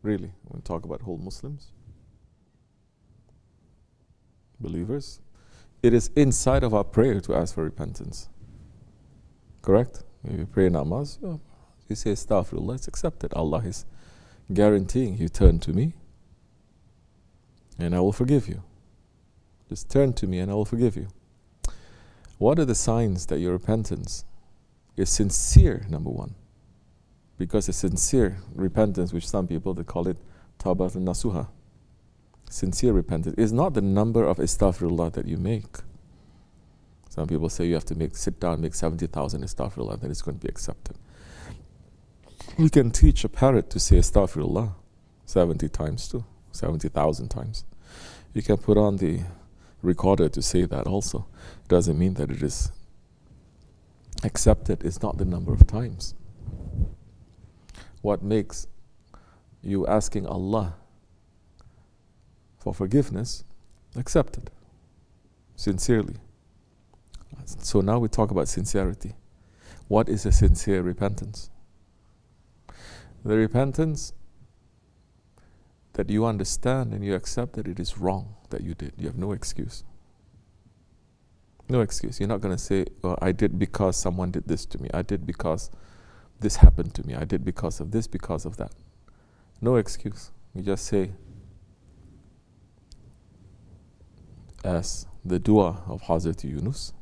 Really, when we talk about whole Muslims, believers, it is inside of our prayer to ask for repentance. Correct? If you pray namaz, you say astaghfirullah, it's accepted. Allah is guaranteeing you turn to me and I will forgive you. Just turn to me and I will forgive you. What are the signs that your repentance is sincere, number one? Because a sincere repentance, which some people, they call it tawbat nasuha, sincere repentance, is not the number of astaghfirullah that you make. Some people say you have to sit down, make 70,000 astaghfirullah, then it's going to be accepted. You can teach a parrot to say astaghfirullah 70 times too, 70,000 times. You can put on the recorder to say that also. It doesn't mean that it is accepted. It's not the number of times. What makes you asking Allah for forgiveness accepted? Sincerely. So now we talk about sincerity. What is a sincere repentance? The repentance that you understand and you accept that it is wrong that you did. You have no excuse. No excuse. You're not going to say, oh, I did because someone did this to me. I did because this happened to me. I did because of this, because of that. No excuse. You just say, as the dua of Hazrat Yunus,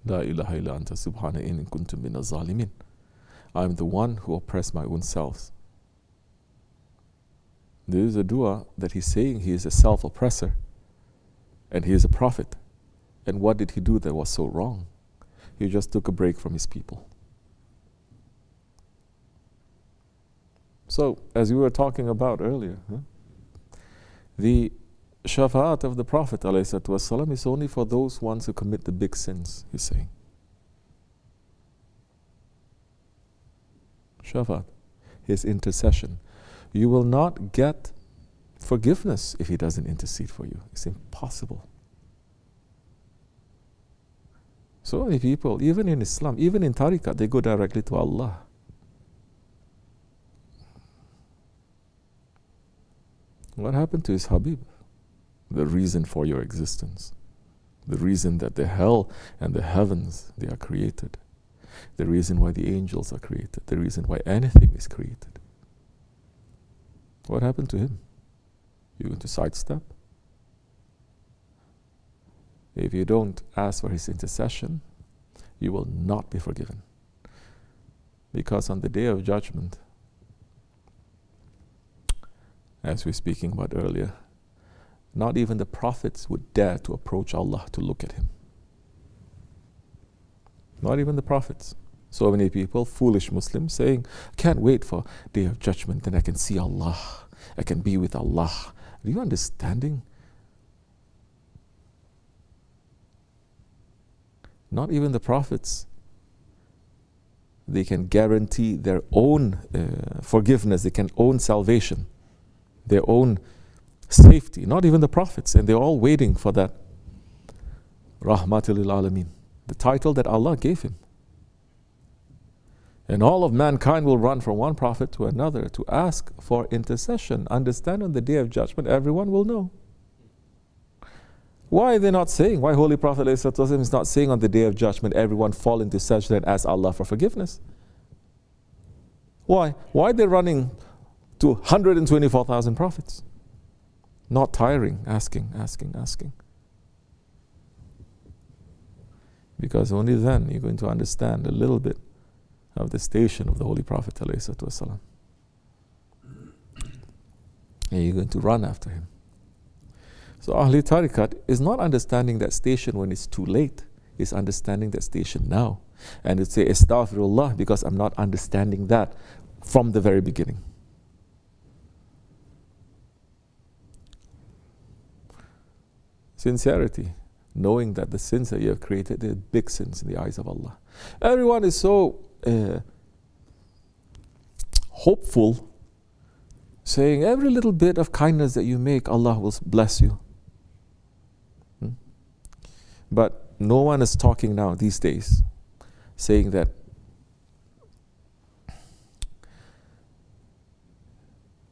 La ilaha illa anta subhana in kuntum min az-zalimin. I am the one who oppressed my own self. There is a dua that he's saying he is a self-oppressor and he is a prophet. And what did he do that was so wrong? He just took a break from his people. So, as we were talking about earlier, the shafa'at of the Prophet ﷺ is only for those ones who commit the big sins, he's saying. Shafa'at, his intercession. You will not get forgiveness if he doesn't intercede for you. It's impossible. So many people, even in Islam, even in tariqah, they go directly to Allah. What happened to his Habib? The reason for your existence. The reason that the hell and the heavens, they are created. The reason why the angels are created. The reason why anything is created. What happened to him? You're going to sidestep? If you don't ask for his intercession, you will not be forgiven. Because on the day of judgment, as we were speaking about earlier, not even the prophets would dare to approach Allah to look at him. Not even the prophets. So many people, foolish Muslims, saying, can't wait for day of judgment, then I can see Allah. I can be with Allah. Are you understanding? Not even the prophets. They can guarantee their own forgiveness. They can own salvation. Their own safety. Not even the prophets. And they're all waiting for that Rahmatul lil Alameen. The title that Allah gave him. And all of mankind will run from one prophet to another to ask for intercession. Understand, on the day of judgment, everyone will know. Why are they not saying? Why Holy Prophet ﷺ is not saying on the day of judgment, everyone fall into sajda and ask Allah for forgiveness? Why? Why are they running to 124,000 prophets? Not tiring, asking. Because only then you're going to understand a little bit of the station of the Holy Prophet ﷺ. And you're going to run after him. So Ahli Tariqat is not understanding that station when it's too late. It's understanding that station now. And it's say, Astaghfirullah, because I'm not understanding that from the very beginning. Sincerity. Knowing that the sins that you have created, they're big sins in the eyes of Allah. Everyone is so hopeful, saying every little bit of kindness that you make, Allah will bless you. But no one is talking now these days, saying that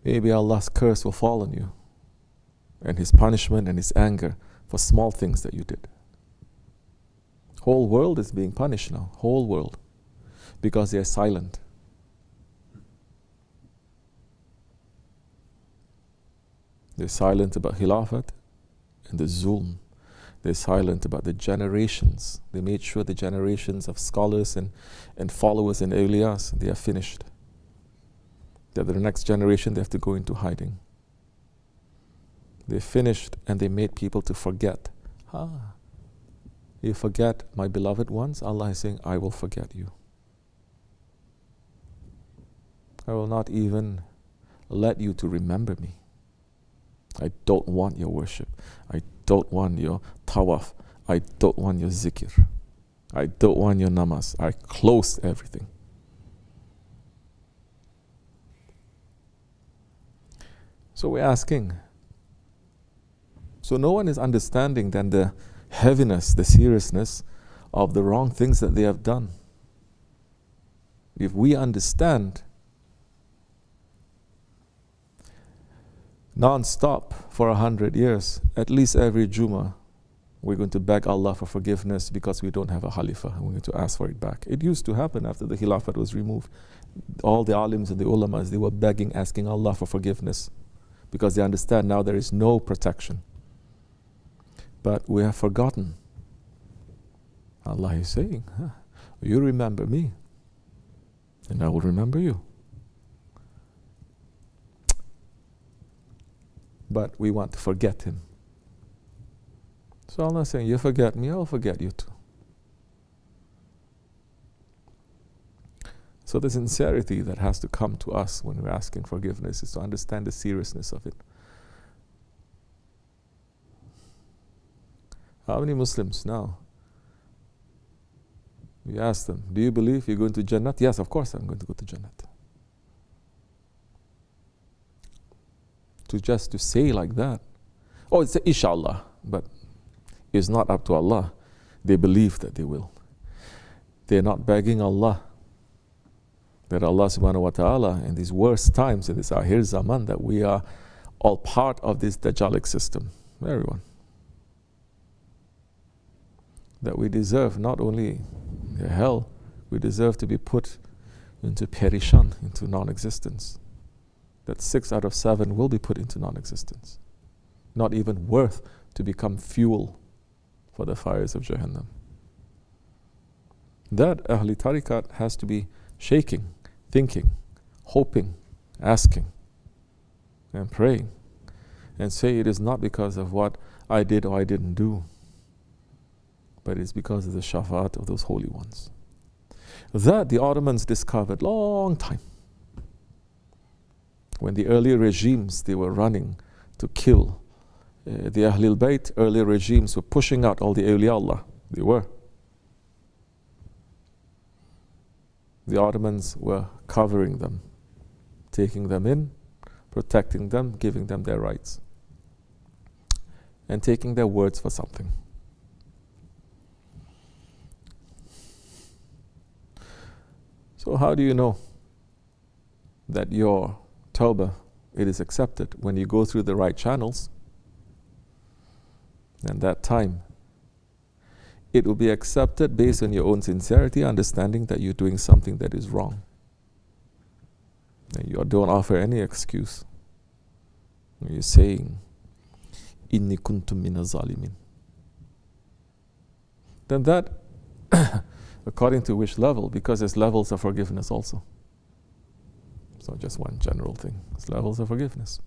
maybe Allah's curse will fall on you, and His punishment and His anger for small things that you did. Whole world is being punished now, whole world, because they are silent. They're silent about Khilafat and the Zulm. They're silent about the generations. They made sure the generations of scholars and followers and awliyas, they are finished. That the next generation, they have to go into hiding. They finished and they made people to forget. You forget my beloved ones, Allah is saying, I will forget you. I will not even let you to remember me. I don't want your worship. I don't want your tawaf. I don't want your zikr. I don't want your namaz. I closed everything. So we're asking. So no one is understanding then the heaviness, the seriousness of the wrong things that they have done. If we understand non-stop for 100 years, at least every Jummah, we're going to beg Allah for forgiveness because we don't have a Khalifa and we're going to ask for it back. It used to happen after the Khilafat was removed. All the alims and the ulamas, they were begging, asking Allah for forgiveness because they understand now there is no protection. But we have forgotten. Allah is saying, you remember me and I will remember you. But we want to forget Him. So Allah is saying, you forget me, I'll forget you too. So the sincerity that has to come to us when we're asking forgiveness is to understand the seriousness of it. How many Muslims now? We ask them, do you believe you're going to Jannah? Yes, of course I'm going to go to Jannah. To say like that. Oh, it's inshallah, but it's not up to Allah. They believe that they will. They're not begging Allah that Allah subhanahu wa ta'ala in these worst times, in this akhir zaman, that we are all part of this Dajjalic system. Everyone. That we deserve not only the hell, we deserve to be put into perishan, into non-existence. That 6 out of 7 will be put into non-existence. Not even worth to become fuel for the fires of Jahannam. That Ahli Tariqat has to be shaking, thinking, hoping, asking, and praying, and say it is not because of what I did or I didn't do, but it's because of the shafaat of those holy ones. That the Ottomans discovered long time. When the earlier regimes, they were running to kill the Ahlul Bayt, earlier regimes were pushing out all the awliya Allah. They were. The Ottomans were covering them, taking them in, protecting them, giving them their rights, and taking their words for something. So how do you know that your Tawbah, it is accepted? When you go through the right channels, and that time it will be accepted based on your own sincerity, understanding that you're doing something that is wrong. And you don't offer any excuse. You're saying, Inni kuntum mina zalimin. Then that, according to which level? Because there's levels of forgiveness also. It's not just one general thing. It's levels of forgiveness.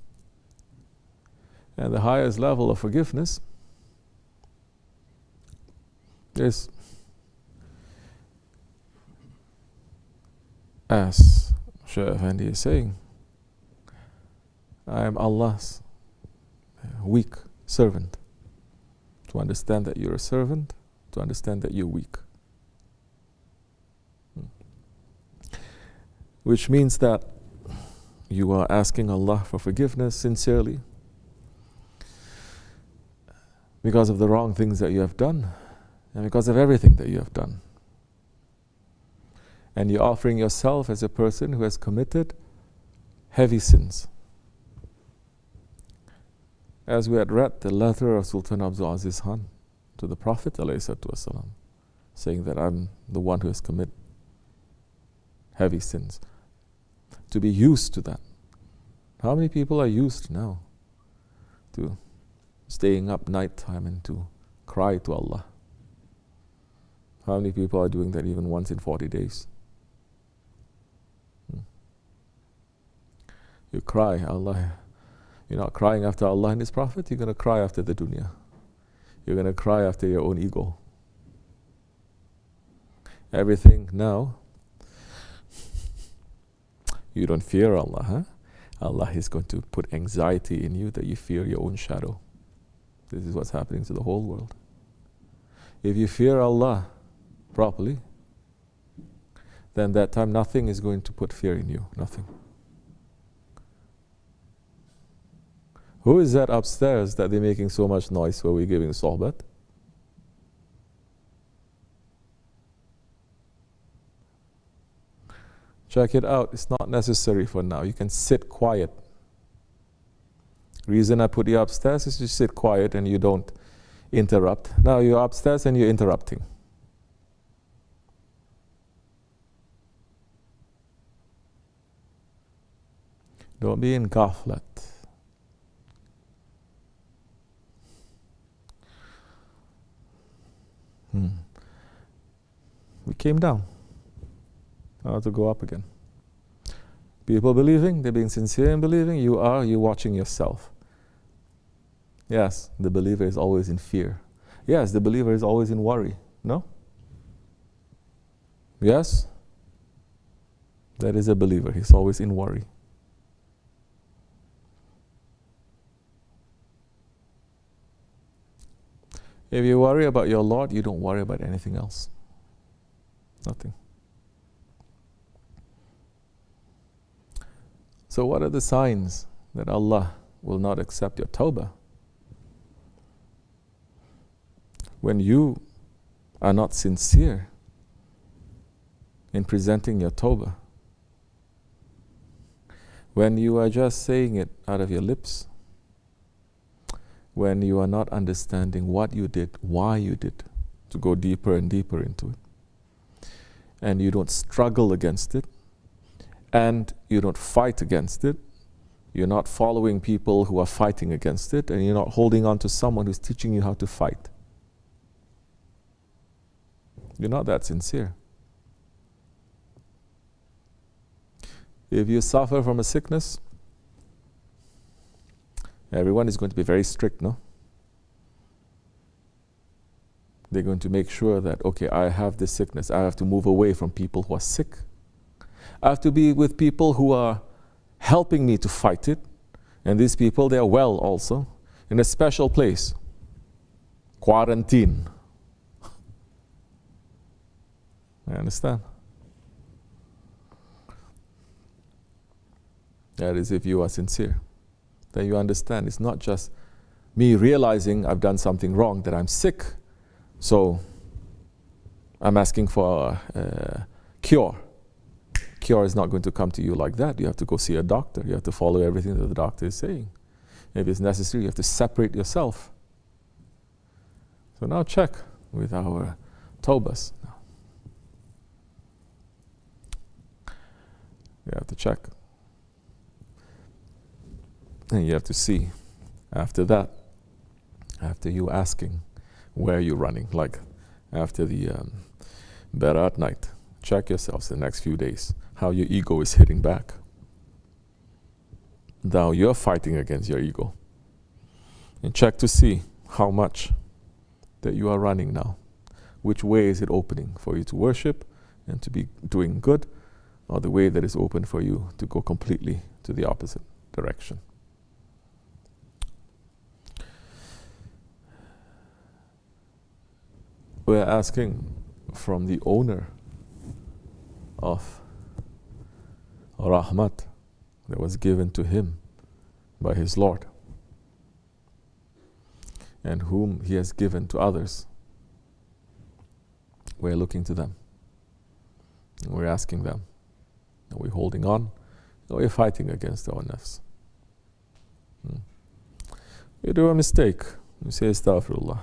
And the highest level of forgiveness is, as Shaykh Effendi is saying, I am Allah's weak servant. To understand that you're a servant, to understand that you're weak. Which means that you are asking Allah for forgiveness sincerely because of the wrong things that you have done and because of everything that you have done. And you're offering yourself as a person who has committed heavy sins, as we had read the letter of Sultan Abdul Aziz Khan to the Prophet ﷺ, saying that I'm the one who has committed heavy sins, to be used to that. How many people are used now to staying up night time and to cry to Allah? How many people are doing that even once in 40 days? You cry, Allah. You're not crying after Allah and His Prophet, you're going to cry after the dunya. You're going to cry after your own ego. Everything now, you don't fear Allah, huh? Allah is going to put anxiety in you that you fear your own shadow. This is what's happening to the whole world. If you fear Allah properly, then that time nothing is going to put fear in you, nothing. Who is that upstairs that they're making so much noise while we're giving sohbat? Check it out. It's not necessary for now. You can sit quiet. Reason I put you upstairs is you sit quiet and you don't interrupt. Now you're upstairs and you're interrupting. Don't be in ghaflat. We came down. Now to go up again. People believing, they're being sincere in believing, you're watching yourself. Yes, the believer is always in fear. Yes, the believer is always in worry. No? Yes? That is a believer. He's always in worry. If you worry about your Lord, you don't worry about anything else. Nothing. So what are the signs that Allah will not accept your tawbah? When you are not sincere in presenting your tawbah, when you are just saying it out of your lips, when you are not understanding what you did, why you did, to go deeper and deeper into it, and you don't struggle against it, and you don't fight against it, you're not following people who are fighting against it, and you're not holding on to someone who's teaching you how to fight. You're not that sincere. If you suffer from a sickness, everyone is going to be very strict, no? They're going to make sure that, okay, I have this sickness. I have to move away from people who are sick. I have to be with people who are helping me to fight it. And these people, they are well also, in a special place. Quarantine. I understand. That is if you are sincere. Then you understand it's not just me realizing I've done something wrong, that I'm sick, so I'm asking for a cure. Cure is not going to come to you like that. You have to go see a doctor. You have to follow everything that the doctor is saying. If it's necessary, you have to separate yourself. So now check with our tawbahs. You have to check. And you have to see, after that, after you asking, where you're running, like after the Berat night, check yourselves the next few days, how your ego is hitting back. Now you're fighting against your ego. And check to see how much that you are running now. Which way is it opening for you to worship and to be doing good, or the way that is open for you to go completely to the opposite direction. We're asking from the owner of Rahmat that was given to him by his Lord, and whom he has given to others. We're looking to them. And we're asking them. Are we holding on? Or are we fighting against our nafs? You do a mistake, you say astaghfirullah.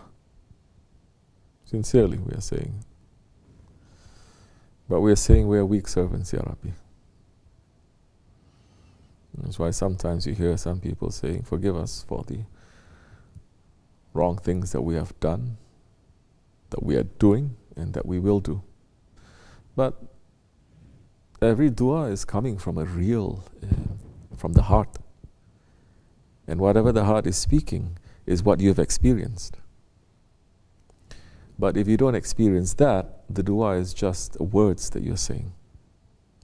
Sincerely we are saying. But we are saying we are weak servants, Ya Rabbi. That's why sometimes you hear some people saying, forgive us for the wrong things that we have done, that we are doing, and that we will do. But every dua is coming from a real, from the heart. And whatever the heart is speaking is what you have experienced. But if you don't experience that, the dua is just words that you're saying.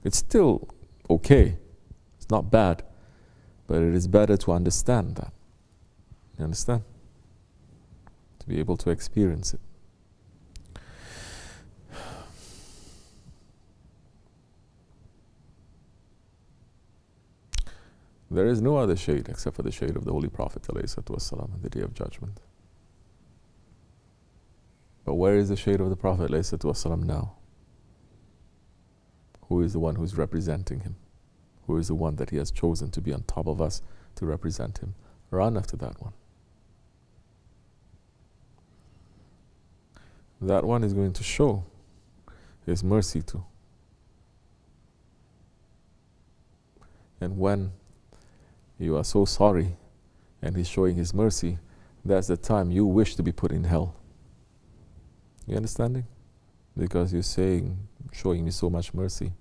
It's still okay. It's not bad. But it is better to understand that. You understand? To be able to experience it. There is no other shade except for the shade of the Holy Prophet ﷺ on the Day of Judgment. But where is the shade of the Prophet ﷺ now? Who is the one who is representing him? Who is the one that he has chosen to be on top of us to represent him? Run after that one. That one is going to show his mercy too. And when you are so sorry and he's showing his mercy, that's the time you wish to be put in hell. You understanding? Because you're saying, showing me so much mercy,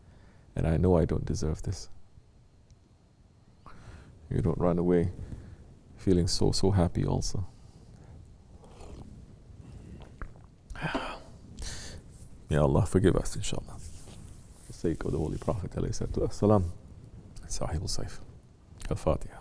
and I know I don't deserve this. You don't run away feeling so happy also. May Allah forgive us, inshallah. For the sake of the Holy Prophet, alayhi salatu wassalam. Sahib-ul Saif. Al-Fatiha.